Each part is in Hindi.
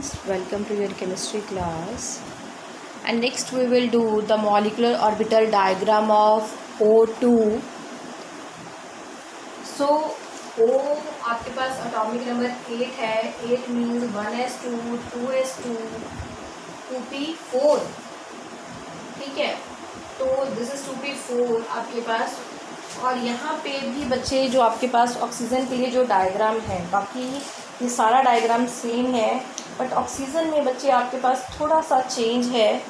students, welcome to your chemistry class. And next we will do the molecular orbital diagram of O2. So O आपके पास atomic number 8 है. 8 means 1s2, 2s2, 2p4. ठीक है, तो दिस इज 2p4 आपके पास. और यहाँ पे भी बच्चे जो आपके पास ऑक्सीजन के लिए जो डायग्राम है, बाकी ये सारा डायग्राम सेम है, बट ऑक्सीजन में बच्चे आपके पास थोड़ा सा चेंज है.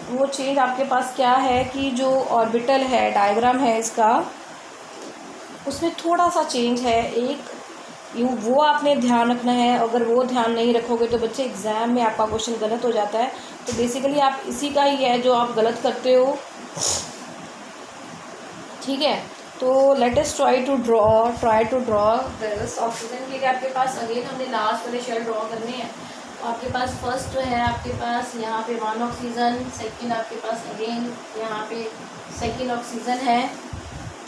वो चेंज आपके पास क्या है कि जो ऑर्बिटल है, डायग्राम है इसका, उसमें थोड़ा सा चेंज है. वो आपने ध्यान रखना है. अगर वो ध्यान नहीं रखोगे तो बच्चे एग्ज़ाम में आपका क्वेश्चन गलत हो जाता है. तो बेसिकली आप इसी का ही है जो आप गलत करते हो. ठीक है, तो let us try to draw this. Oxygen के लिए आपके पास अगेन हमने लास्ट वाले शेल ड्रॉ करने हैं. तो आपके पास फर्स्ट है आपके पास यहाँ पे 1 ऑक्सीजन, सेकंड आपके पास अगेन यहाँ पे सेकंड ऑक्सीजन है.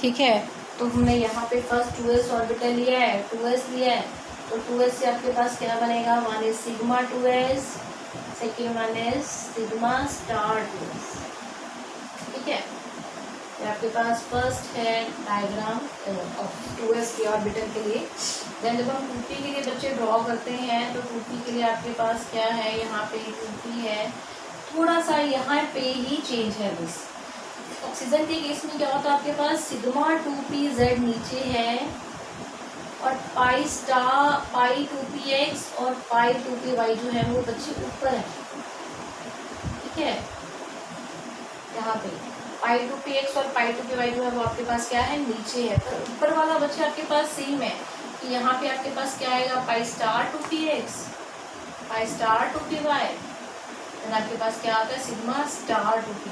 ठीक है, तो हमने यहाँ पे फर्स्ट 2s ऑर्बिटल लिया है, 2s लिया है. तो 2s से आपके पास क्या बनेगा, 1 is sigma 2s, second 1 is sigma star 2s. ठीक है, आपके पास फर्स्ट है डायग्राम ऑफ 2s के ऑर्बिटल के लिए. देन जब हम 2p के लिए बच्चे ड्रॉ करते हैं तो 2p के लिए आपके पास क्या है, यहाँ पे 2p है. थोड़ा सा यहाँ पे ही चेंज है बस. ऑक्सीजन के केस में क्या होता है, आपके पास सिग्मा 2pz नीचे है और पाई 2px और पाई 2py जो है वो बच्चे ऊपर है. ठीक है, यहाँ पे पाई 2px और पाई 2py जो है वो आपके पास क्या है, नीचे है. पर ऊपर वाला बच्चे आपके पास सेम है कि यहाँ पे आपके पास क्या आएगा, pi star 2px, pi star 2py. आपके पास क्या आता है, सिग्मा स्टार 2p.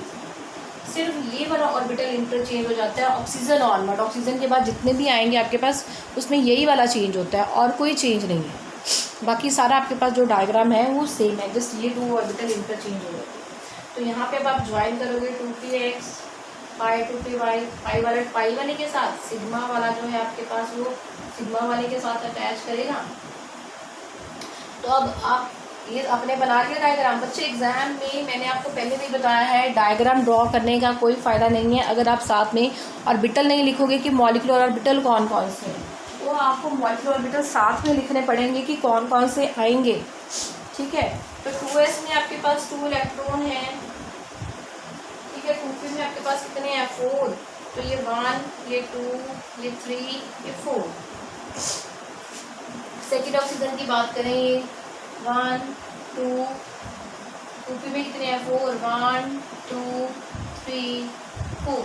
सिर्फ ये वाला ऑर्बिटल इंटरचेंज हो जाता है ऑक्सीजन और नॉट. ऑक्सीजन के बाद जितने भी आएंगे आपके पास उसमें यही वाला चेंज होता है और कोई चेंज नहीं है. बाकी सारा आपके पास जो डायग्राम है वो सेम है, जस्ट ये 2 ऑर्बिटल इंटरचेंज हो जाते हैं. तो यहाँ पे अब आप ज्वाइन करोगे 2px पाई 2py, पाई वाले के साथ सिग्मा वाला जो है आपके पास वो सिग्मा वाले के साथ अटैच करेगा. तो अब आप ये अपने बना लिया डायग्राम. बच्चे एग्जाम में मैंने आपको पहले भी बताया है, डायग्राम ड्रॉ करने का कोई फ़ायदा नहीं है अगर आप साथ में ऑर्बिटल नहीं लिखोगे कि मॉलिक्यूलर ऑर्बिटल कौन कौन से हैं. तो आपको मॉलिक्यूलर ऑर्बिटल साथ में लिखने पड़ेंगे कि कौन कौन से आएंगे. ठीक है, तो 2s में आपके पास 2 इलेक्ट्रॉन है. ठीक है, 2p में आपके पास कितने हैं, 4. तो ये 1, ये 2, ये 3, ये 4. सेकेंड ऑक्सीजन की बात करें, ये 1, 2, 2p में कितने हैं, 4, 1, 2, 3, 4.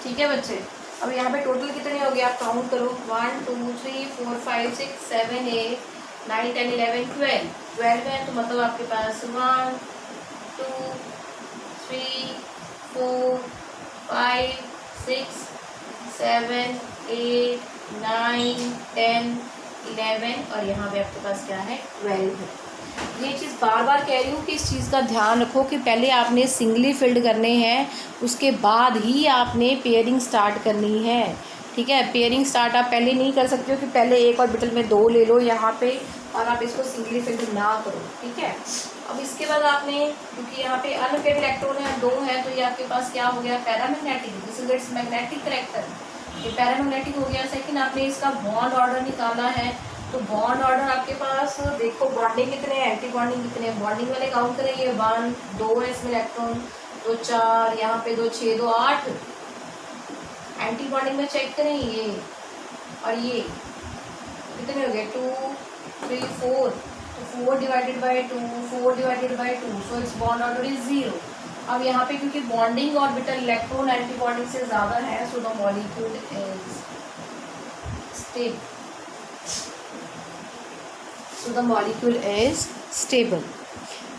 ठीक है बच्चे, अब यहाँ पे टोटल कितने हो गए आप काउंट करो. 1, 2, 3, 4, 5, 6, 7, 8, 9, 10, 11, 12 है. तो मतलब आपके पास 1, 2, 3, 4, 5, 6, 7, 8, 9, 10, 11 और यहाँ पे आपके पास क्या है, 12 है. ये चीज़ बार बार कह रही हूँ कि इस चीज़ का ध्यान रखो कि पहले आपने सिंगली फिल्ड करने हैं, उसके बाद ही आपने पेयरिंग स्टार्ट करनी है. ठीक है, पेयरिंग स्टार्ट आप पहले नहीं कर सकते हो कि पहले एक ऑर्बिटल में 2 ले लो यहाँ पे और आप इसको सिंगली फिल्ड ना करो. ठीक है, अब इसके बाद आपने, क्योंकि यहाँ पे अनपेयर्ड इलेक्ट्रॉन है 2 है, तो ये आपके पास क्या हो गया, paramagnetic. This is it's magnetic character. ये पैरामैग्नेटिक हो गया. सेकंड आपने इसका बॉन्ड ऑर्डर निकाला है. तो बॉन्ड ऑर्डर आपके पास देखो, बॉन्डिंग कितने हैं, एंटी बॉन्डिंग कितने हैं. बॉन्डिंग वाले काउंट करें, ये 1, 2 है इसमें इलेक्ट्रॉन, 2 4, यहाँ पे 2 6, 2 8. एंटी बॉन्डिंग में चेक करें, ये और ये कितने हो गए, 2, 3, 4. तो 4 divided by 2, 4 divided by 2, so it's bond order is 0. अब यहाँ पे क्योंकि bonding orbital electron anti bonding से ज़्यादा है, so the molecule is stable. So the molecule is stable.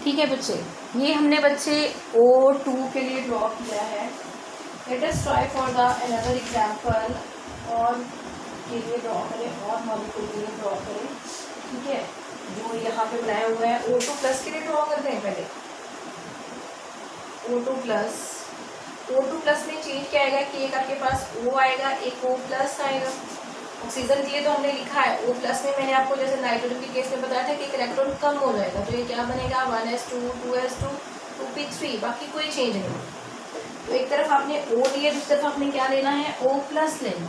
ठीक है बच्चे, ये हमने बच्चे O2 के लिए ड्रॉ किया है. Late us try for the another example. और के लिए ड्रॉ करें और मॉलिक्यूल के लिए ड्रॉ करें. ठीक है, जो यहाँ पे बनाया हुआ है O2 प्लस के लिए ड्रॉ करते हैं पहले. O2 प्लस में चेंज क्या आएगा कि एक आपके पास O आएगा, एक O प्लस आएगा. ऑक्सीजन के लिए तो हमने लिखा है O प्लस में, मैंने आपको जैसे नाइट्रोजन के केस में बताया था कि एक इलेक्ट्रॉन कम हो जाएगा, तो ये क्या बनेगा 1s2 2s2 2p3, बाकी कोई चेंज नहीं। तो एक तरफ आपने O लिए, दूसरी तरफ आपने क्या लेना है O प्लस लेना।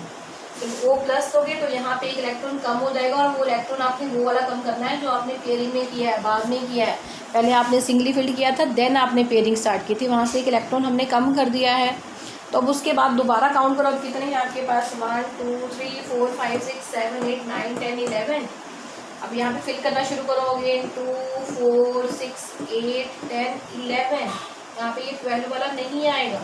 जब O प्लस दोगे तो यहाँ पे एक इलेक्ट्रॉन कम हो जाएगा, और वो इलेक्ट्रॉन आपने वो वाला कम करना है जो आपने पेयरिंग में किया है, बाद में किया है। पहले आपने सिंगली फिल्ड किया था, देन आपने पेयरिंग स्टार्ट की थी, वहाँ से एक इलेक्ट्रॉन हमने कम कर दिया है। तो अब उसके बाद दोबारा काउंट करो, अब कितने हैं आपके पास 1 2 3 4 5 6 7 8 9 10 11। अब यहाँ पे फिल करना शुरू करोगे 2 4 6 8 10 11। यहाँ पे ये 12 वाला नहीं आएगा,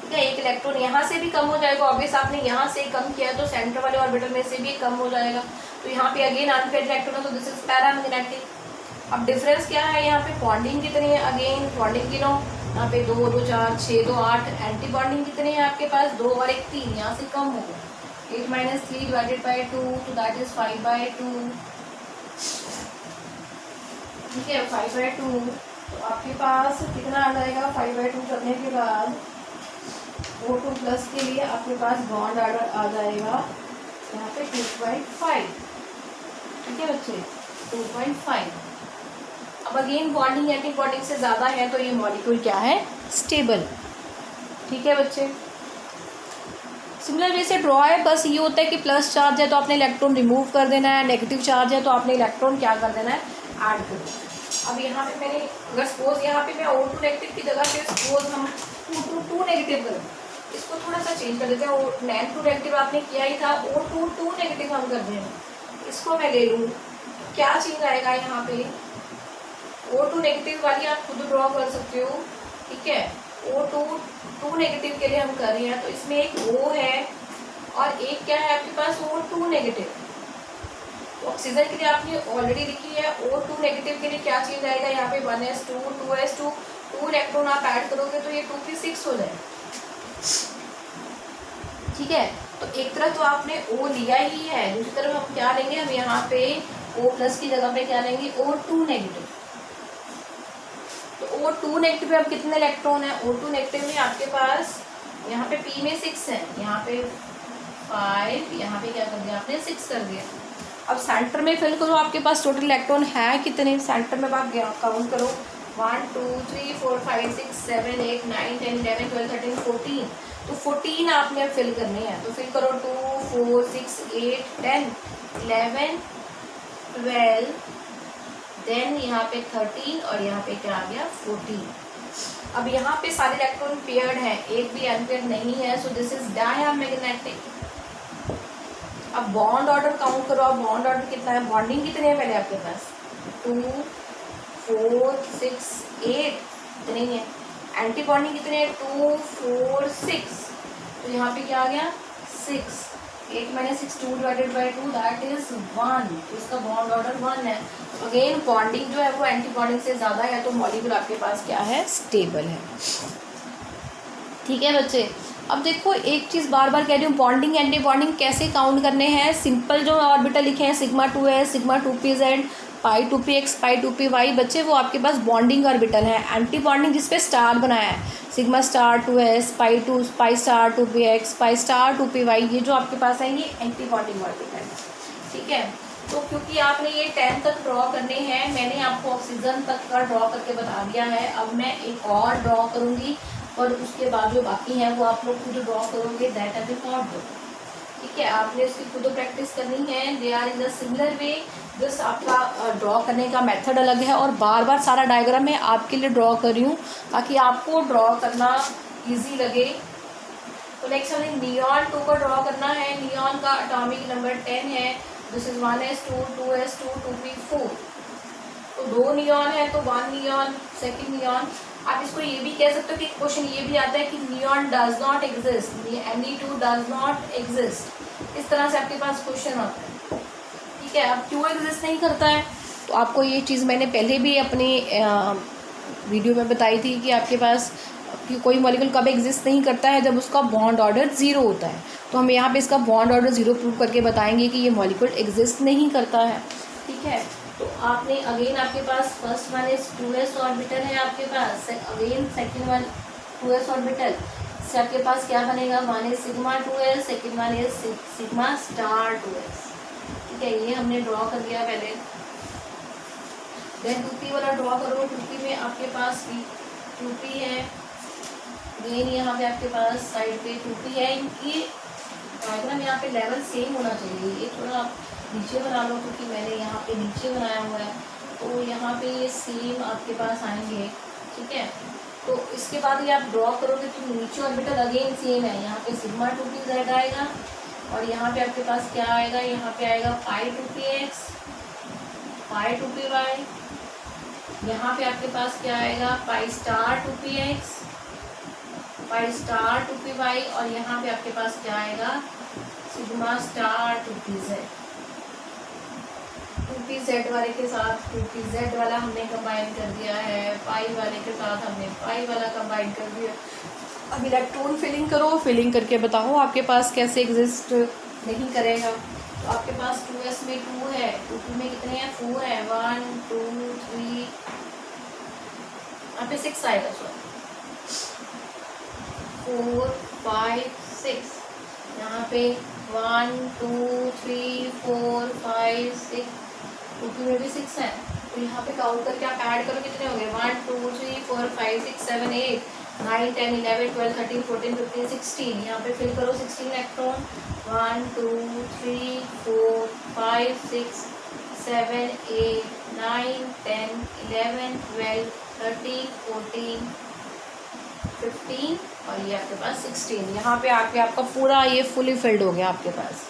ठीक है। एक इलेक्ट्रॉन यहाँ से भी कम हो जाएगा, ऑब्वियस आपने यहाँ से कम किया है तो सेंटर वाले ऑर्बिटल में से भी कम हो जाएगा। तो यहाँ पे अगेन अनपेयर्ड इलेक्ट्रॉन है, तो दिस इज पैरामैग्नेटिक। अब डिफरेंस क्या है, यहाँ पे बॉन्डिंग कितनी है, अगेन बॉन्डिंग गिनो, यहाँ पे 2 2 4 6 2 8। एंटी बॉन्डिंग कितनी है आपके पास 2 और 1 3, यहाँ से कम होगा 8 - 3 डिवाइडेड बाई 2, तो दैट इज 5/2, ठीक है 5/2। तो आपके पास कितना आ जाएगा 5/2 करने के बाद O2 प्लस के लिए आपके पास बॉन्ड ऑर्डर आ जाएगा यहाँ पे 2.5, ठीक है बच्चे 2.5। अब अगेन बॉन्डिंग एंटी बॉन्डिंग से ज़्यादा है तो ये मॉलिक्यूल क्या है स्टेबल, ठीक है बच्चे। सिमिलर वे से ड्रॉ है, बस ये होता है कि प्लस चार्ज है तो आपने इलेक्ट्रॉन रिमूव कर देना है, नेगेटिव चार्ज है तो आपने इलेक्ट्रॉन क्या कर देना है ऐड कर देना। अब यहाँ पे मैंने अगर सपोज यहाँ पे मैं O2 नेगेटिव की जगह पे सपोज हम O2 नेगेटिव करें, इसको थोड़ा सा चेंज कर देते हैं। N2 नेगेटिव आपने किया ही था, O2 नेगेटिव हम कर रहे हैं, इसको मैं ले लूँ, क्या चेंज आएगा यहाँ पे O2 नेगेटिव वाली आप खुद ड्रॉ कर सकते हो, ठीक है। O2 नेगेटिव के लिए हम कर रहे हैं, तो इसमें एक O है और एक क्या है आपके पास O2 नेगेटिव। तो ऑक्सीजन के लिए आपने ऑलरेडी लिखी है, O2 नेगेटिव के लिए क्या चेंज आएगा यहाँ पे 1s2 2s2 2 इलेक्ट्रॉन आप ऐड करोगे तो ये 2p6 हो जाएगा, ठीक है। तो एक तरफ तो आपने O लिया ही है, दूसरी तरफ हम क्या लेंगे, हम यहाँ पे O प्लस की जगह पे क्या लेंगे O2 नेगेटिव। तो O2 नेगेटिव में अब कितने इलेक्ट्रॉन है, O2 नेगेटिव में आपके पास यहाँ पे P में 6 है, यहाँ पे 5, यहाँ पे क्या कर दिया आपने 6 कर दिया। अब सेंटर में फिल करो, आपके पास टोटल इलेक्ट्रॉन है कितने, सेंटर में आप काउंट करो 1 2 3 4 5 6 7 8 9 10 11 12 13 14। तो 14 आपने फिल करने हैं, तो फिल करो 2 4 6 8 10 11 12, देन यहाँ पे 13 और यहाँ पे क्या आ गया 14। अब यहाँ पे सारे इलेक्ट्रॉन पेयर्ड हैं, एक भी अनपेयर्ड नहीं है, सो दिस इज डायमैग्नेटिक। अब बॉन्ड ऑर्डर काउंट करो, अब बॉन्ड ऑर्डर कितना है, बॉन्डिंग कितने हैं पहले आपके पास 2 4 6 8 इतने ही है। एंटी बॉन्डिंग कितने हैं 2 4 6, तो यहाँ पे क्या आ गया 6, 8 - 6 2 डिवाइडेड बाई 2 दैट इज 1, तो इसका बॉन्ड ऑर्डर 1 है। अगेन बॉन्डिंग जो है वो एंटी बॉन्डिंग से ज़्यादा है, तो मॉलिक्यूल आपके पास क्या है स्टेबल है, ठीक है बच्चे। अब देखो एक चीज़ बार बार कह रही हूँ, बॉन्डिंग एंटी बॉन्डिंग कैसे काउंट करने हैं। सिंपल जो ऑर्बिटल लिखे हैं सिग्मा 2s सिग्मा 2pz पाई 2px पाई 2py, बच्चे वो आपके पास बॉन्डिंग ऑर्बिटल है। एंटी बॉन्डिंग जिस पे स्टार बनाया है sigma star 2s pi star 2px pi star 2py, ये जो आपके पास है ये एंटी बॉन्डिंग ऑर्बिटल है, ठीक है। तो क्योंकि आपने ये 10 तक ड्रॉ करने हैं, मैंने आपको ऑक्सीजन तक का ड्रॉ करके बता दिया है। अब मैं एक और ड्रॉ करूँगी और उसके बाद जो बाकी हैं वो आप लोग खुद ड्रॉ करोगे, दैट अभी नॉट दो, ठीक है। आपने उसकी खुद प्रैक्टिस करनी है, they are in the similar way, बस आपका ड्रॉ करने का मेथड अलग है। और बार बार सारा डायग्राम मैं आपके लिए ड्रॉ कर रही हूँ ताकि आपको ड्रॉ करना ईजी लगे। तो नेक्स्ट हमें नियॉन 2 को ड्रॉ करना है। नियॉन का एटॉमिक नंबर 10 है, this is 1s2 2s2 2p4। तो 2 नियॉन है तो 1 नियॉन सेकेंड नियॉन। आप इसको ये भी कह सकते हो कि क्वेश्चन ये भी आता है कि neon does not exist, Ne2 does not exist, इस तरह से आपके पास क्वेश्चन आता है, ठीक है। अब क्यों एग्जिस्ट नहीं करता है, तो आपको ये चीज़ मैंने पहले भी अपनी वीडियो में बताई थी कि आपके पास कि कोई मॉलिक्यूल कब एग्जिस्ट नहीं करता है, जब उसका बॉन्ड ऑर्डर 0 होता है। तो हम यहाँ पे इसका बॉन्ड ऑर्डर 0 प्रूव करके बताएंगे कि ये मॉलिक्यूल एग्जिस्ट नहीं करता है, ठीक है। तो आपने अगेन आपके पास first one is 2s orbital है आपके पास, again second one 2s orbital, इससे आपके पास क्या बनेगा, one is sigma 2s, second one is sigma star 2s। ठीक है, ये हमने ड्रॉ कर लिया पहले। देन 2p वाला ड्रॉ करो। 2p में आपके पास 2p है, देन यहाँ पे आपके पास साइड पे 2p है। इनकी डायग्राम यहाँ पे लेवल सेम होना चाहिए। ये थोड़ा आप नीचे बना लो क्योंकि मैंने यहाँ पे नीचे बनाया हुआ है, तो यहाँ पे ये सेम आपके पास आएंगे। ठीक है, तो इसके बाद ये आप ड्रॉ करोगे तो नीचे ऑर्बिटल अगेन सेम है। यहाँ पे सिग्मा 2pz आएगा और यहाँ पे आपके पास क्या आएगा, यहाँ पे आएगा पाई 2px, पाई 2py। यहाँ पे आपके पास क्या आएगा, pi star 2px, pi star 2py और यहाँ पे आपके पास क्या आएगा, सिग्मा स्टार 2pz। 2pz वाले के साथ 2pz वाला हमने कंबाइन कर दिया है, पाई वाले के साथ हमने पाई वाला कंबाइन कर दिया। अब इलेक्ट्रॉन फिलिंग करो, फिलिंग करके बताओ आपके पास कैसे एग्जिस्ट नहीं करेगा। तो आपके पास 2s में 2 है, 2p में कितने हैं, 4 है, 1 2 3, यहाँ पे 6 आएगा, सॉरी 4 5 6, यहाँ पे 1 2 3 4 5 6, 2p में भी 6 है। तो यहाँ पे काउंट करके आप ऐड करो, कितने हो गए, 1 2 3 4 5 6 7 8 9 10 11 12 13 14 15 16। यहाँ पे फिल करो 16 इलेक्ट्रॉन, 1 2 3 4 5 6 7 8 9 10 11 12 13 14 15 और ये आपके पास 16। यहाँ पे आके आपका पूरा ये फुली फिल्ड हो गया आपके पास।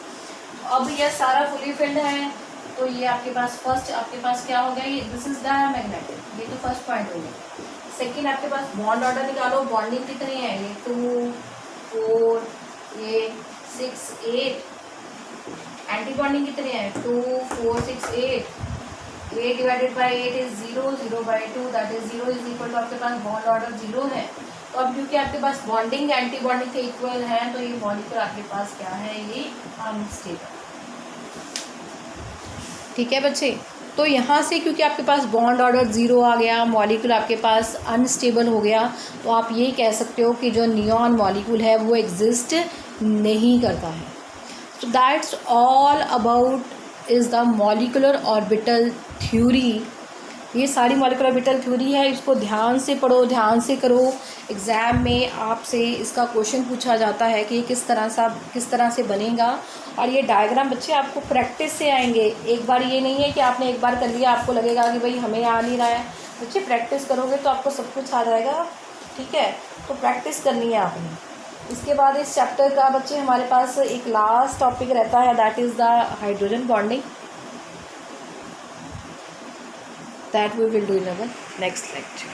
अब ये सारा फुली फिल्ड है, तो ये आपके पास फर्स्ट आपके पास क्या हो गया, ये दिस इज डायमैग्नेटिक, ये तो फर्स्ट पॉइंट हो गया। सेकेंड आपके पास बॉन्ड ऑर्डर निकालो, बॉन्डिंग कितनी है, ये 2 4 ये 6 8। एंटी बॉन्डिंग कितने हैं, 2 4 6 8। 8 divided by 8 is 0, 0 by 2 that is 0 is equal to आपके पास बॉन्ड ऑर्डर 0 है। तो अब क्योंकि आपके पास बॉन्डिंग एंटी बॉन्डिंग के इक्वल है, तो ये मॉलिक्यूल आपके पास क्या है, ये अनस्टेबल। ठीक है बच्चे, तो यहाँ से क्योंकि आपके पास बॉन्ड ऑर्डर 0 आ गया, मॉलिक्यूल आपके पास अनस्टेबल हो गया, तो आप ये कह सकते हो कि जो नियॉन मॉलिक्यूल है वो एग्जिस्ट नहीं करता है। So that's all about is the molecular orbital theory. ये सारी मॉलिक्यूलर ऑर्बिटल थ्योरी है, इसको ध्यान से पढ़ो, ध्यान से करो। एग्ज़ाम में आपसे इसका क्वेश्चन पूछा जाता है कि ये किस तरह से बनेगा, और ये डायग्राम बच्चे आपको प्रैक्टिस से आएंगे। एक बार ये नहीं है कि आपने एक बार कर लिया आपको लगेगा कि भाई हमें आ नहीं रहा है। बच्चे प्रैक्टिस करोगे तो आपको सब कुछ आ जाएगा। ठीक है, तो प्रैक्टिस करनी है आपने। इसके बाद इस चैप्टर का बच्चे हमारे पास एक लास्ट टॉपिक रहता है, that is the hydrogen bonding, that we will do in our next lecture.